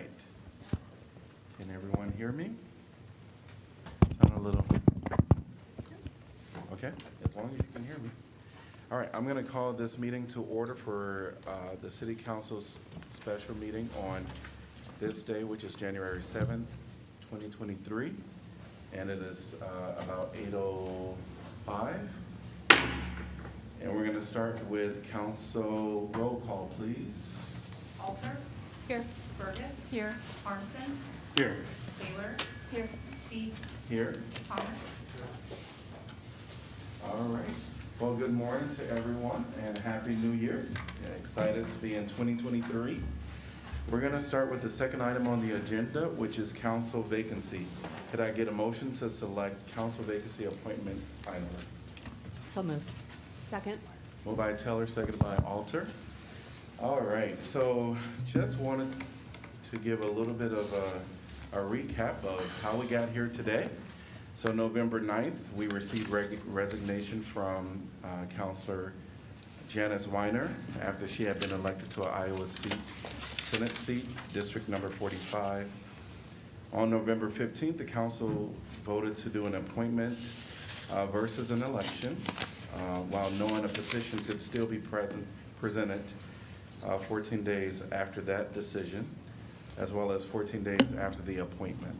right. Can everyone hear me? Sound a little, okay, as long as you can hear me. All right, I'm going to call this meeting to order for the City Council's special meeting on this day, which is January 7th, 2023, and it is about 8:05. And we're going to start with council roll call, please. Alter. Here. Burgess. Here. Harmson. Here. Taylor. Here. Teague. Here. Thomas. All right. Well, good morning to everyone and Happy New Year. Excited to be in 2023. We're going to start with the second item on the agenda, which is council vacancy. Could I get a motion to select council vacancy appointment finalist? So moved. Second. Moved by Taylor, seconded by Alter. All right, so just wanted to give a little bit of a recap of how we got here today. So November 9th, we received resignation from Counselor Janice Weiner after she had been elected to an Iowa Senate seat, District Number 45. On November 15th, the council voted to do an appointment versus an election, while knowing a position could still be presented 14 days after that decision, as well as 14 days after the appointment.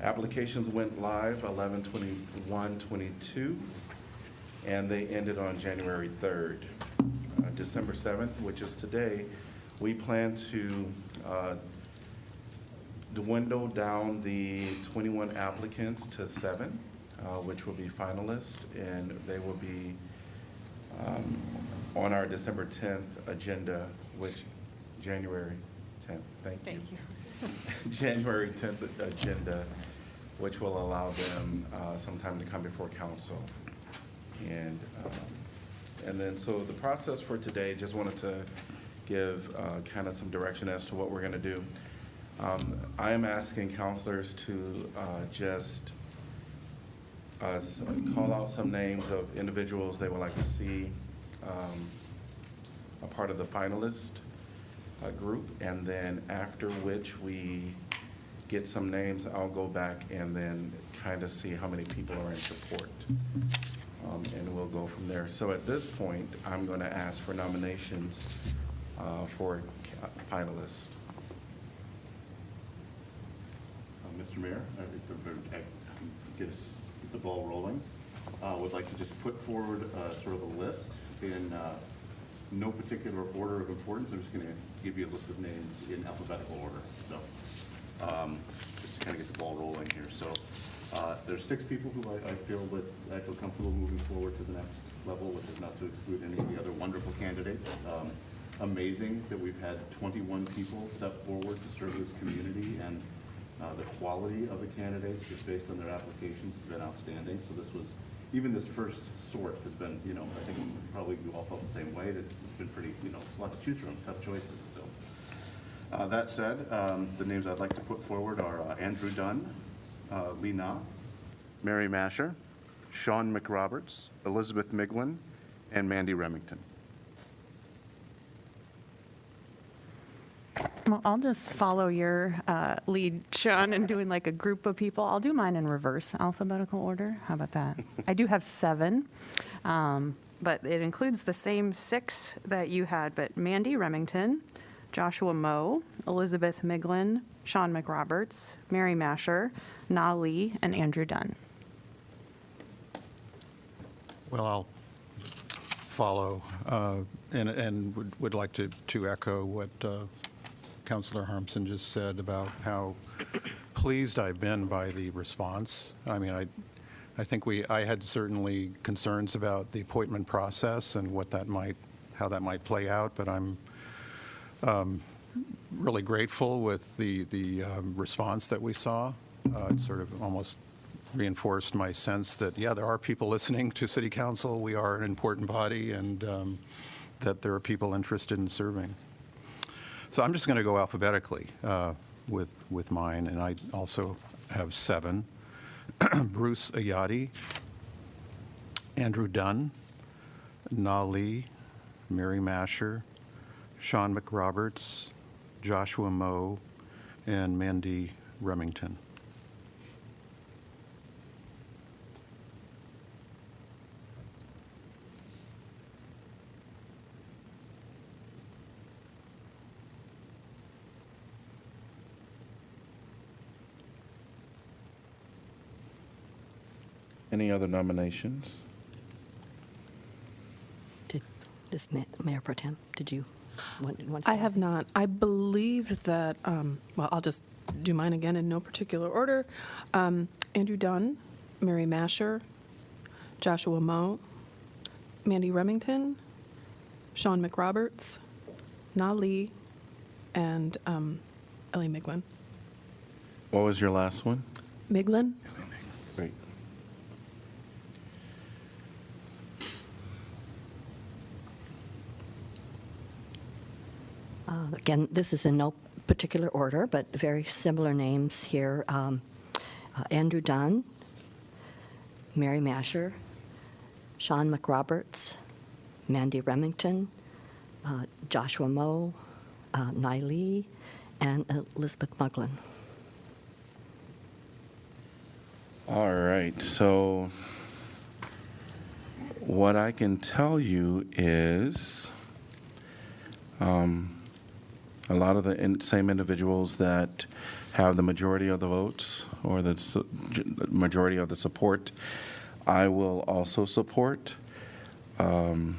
Applications went live 11/21/22, and they ended on January 3rd. December 7th, which is today, we plan to dwindle down the 21 applicants to 7, which will be finalists, and they will be on our December 10th agenda, which January 10th, thank you. January 10th agenda, which will allow them some time to come before council. And then, so the process for today, just wanted to give kind of some direction as to what we're going to do. I am asking counselors to just call out some names of individuals they would like to see a part of the finalist group, and then after which we get some names, I'll go back and then kind of see how many people are in support, and we'll go from there. So at this point, I'm going to ask for nominations for finalists. Mr. Mayor, I get the ball rolling. Would like to just put forward sort of a list in no particular order of importance. I'm just going to give you a list of names in alphabetical order. So just to kind of get the ball rolling here. So there's 6 people who I feel comfortable moving forward to the next level, which is not to exclude any of the other wonderful candidates. Amazing that we've had 21 people step forward to serve this community, and the quality of the candidates, just based on their applications, has been outstanding. So this was, even this first sort has been, I think probably you all felt the same way, that it's been pretty, lots to choose from, tough choices. So that said, the names I'd like to put forward are Andrew Dunn, Lee Na, Mary Masher, Sean McRoberts, Elizabeth Miglin, and Mandy Remington. Well, I'll just follow your lead, Sean, in doing like a group of people. I'll do mine in reverse alphabetical order. How about that? I do have 7, but it includes the same 6 that you had, but Mandy Remington, Joshua Moe, Elizabeth Miglin, Sean McRoberts, Mary Masher, Na Lee, and Andrew Dunn. Well, I'll follow and would like to echo what Councilor Harmson just said about how pleased I've been by the response. I mean, I think I had certainly concerns about the appointment process and how that might play out, but I'm really grateful with the response that we saw. It sort of almost reinforced my sense that, yeah, there are people listening to City Council. We are an important body, and that there are people interested in serving. So I'm just going to go alphabetically with mine, and I also have 7. Bruce Ayati, Andrew Dunn, Na Lee, Mary Masher, Sean McRoberts, Joshua Moe, and Mandy Remington. Any other nominations? Mayor Pro Tem, did you want to I say? have not. I believe that, well, I'll just do mine again in no particular order. Andrew Dunn, Mary Masher, Joshua Moe, Mandy Remington, Sean McRoberts, Na Lee, and Ellie Miglin. What was your last one? Miglin? Great. Again, this is in no particular order, but very similar names here. Andrew Dunn, Mary Masher, Sean McRoberts, Mandy Remington, Joshua Moe, Niley, and Elizabeth Muglin. All right, so what I can tell you is a lot of the same individuals that have the majority of the votes or the majority of the support, I will also support. And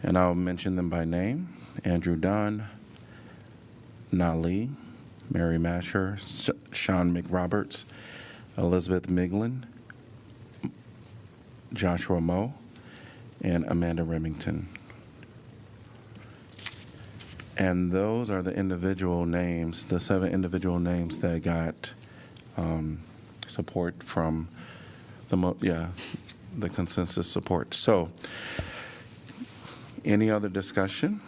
I'll mention them by name: Andrew Dunn, Nali, Mary Masher, Sean McRoberts, Elizabeth Miglin, Joshua Moe, and Amanda Remington. And those are the individual names, the 7 individual names that got support from the consensus support. So, any other discussion?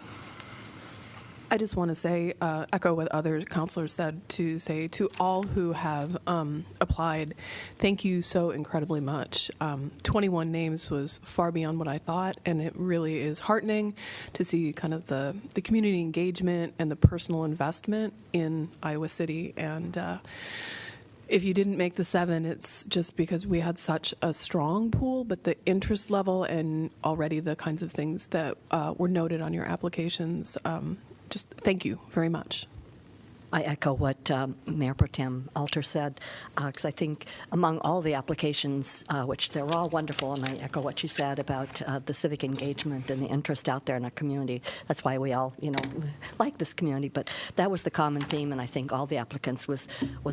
I just want to say, echo what other counselors said, to say to all who have applied, thank you so incredibly much. 21 names was far beyond what I thought, and it really is heartening to see kind of the community engagement and the personal investment in Iowa City. And if you didn't make the 7, it's just because we had such a strong pool, but the interest level and already the kinds of things that were noted on your applications, just thank you very much. I echo what Mayor Pro Tem Alter said, because I think among all the applications, which they're all wonderful, and I echo what she said about the civic engagement and the interest out there in our community. That's why we all, like this community. But that was the common theme, and I think all the applicants was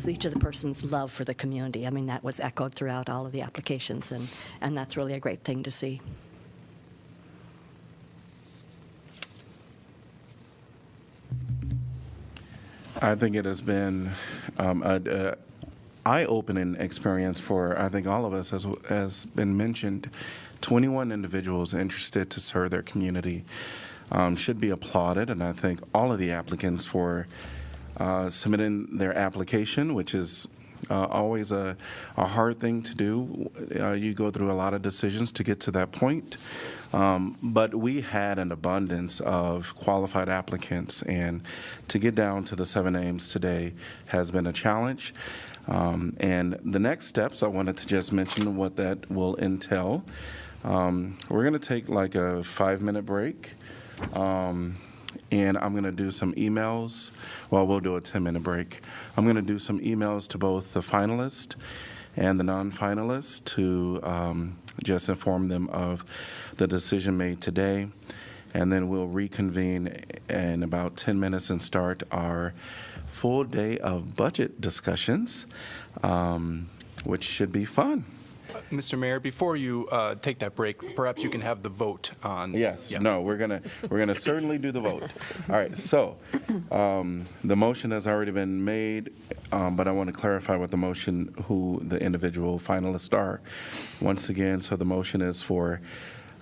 each of the person's love for the community. I mean, that was echoed throughout all of the applications, and that's really a great thing to see. I think it has been an eye-opening experience for, I think, all of us. Has been mentioned, 21 individuals interested to serve their community should be applauded, and I thank all of the applicants for submitting their application, which is always a hard thing to do. You go through a lot of decisions to get to that point. But we had an abundance of qualified applicants, and to get down to the 7 names today has been a challenge. And the next steps, I wanted to just mention what that will entail. We're going to take like a 5-minute break. And I'm going to do some emails. Well, we'll do a 10-minute break. I'm going to do some emails to both the finalists and the non-finalists to just inform them of the decision made today. And then we'll reconvene in about 10 minutes and start our full day of budget discussions, which should be fun. Mr. Mayor, before you take that break, perhaps you can have the vote on. Yes. Yeah. No, we're gonna certainly do the vote. All right. So the motion has already been made, but I want to clarify what the motion, who the individual finalists are. Once again, so the motion is for,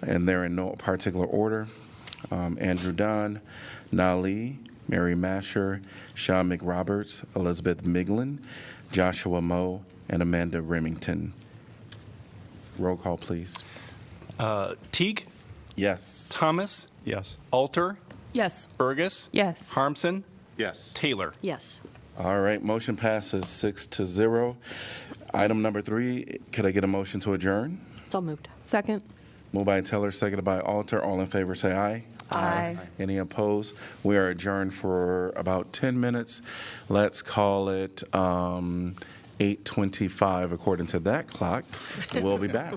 and they're in no particular order: Andrew Dunn, Nali, Mary Masher, Sean McRoberts, Elizabeth Miglin, Joshua Moe, and Amanda Remington. Roll call, please. Teague, Yes. Thomas, Yes. Alter, Yes. Burgess. Yes. Harmson. Yes. Taylor. Yes. All right, motion passes 6-0. Item number 3, could I get a motion to adjourn? So moved. Second. Moved by Teller, seconded by Alter. All in favor, say aye. Aye. Any opposed? We are adjourned for about 10 minutes. Let's call it 8:25 according to that clock. We'll be back.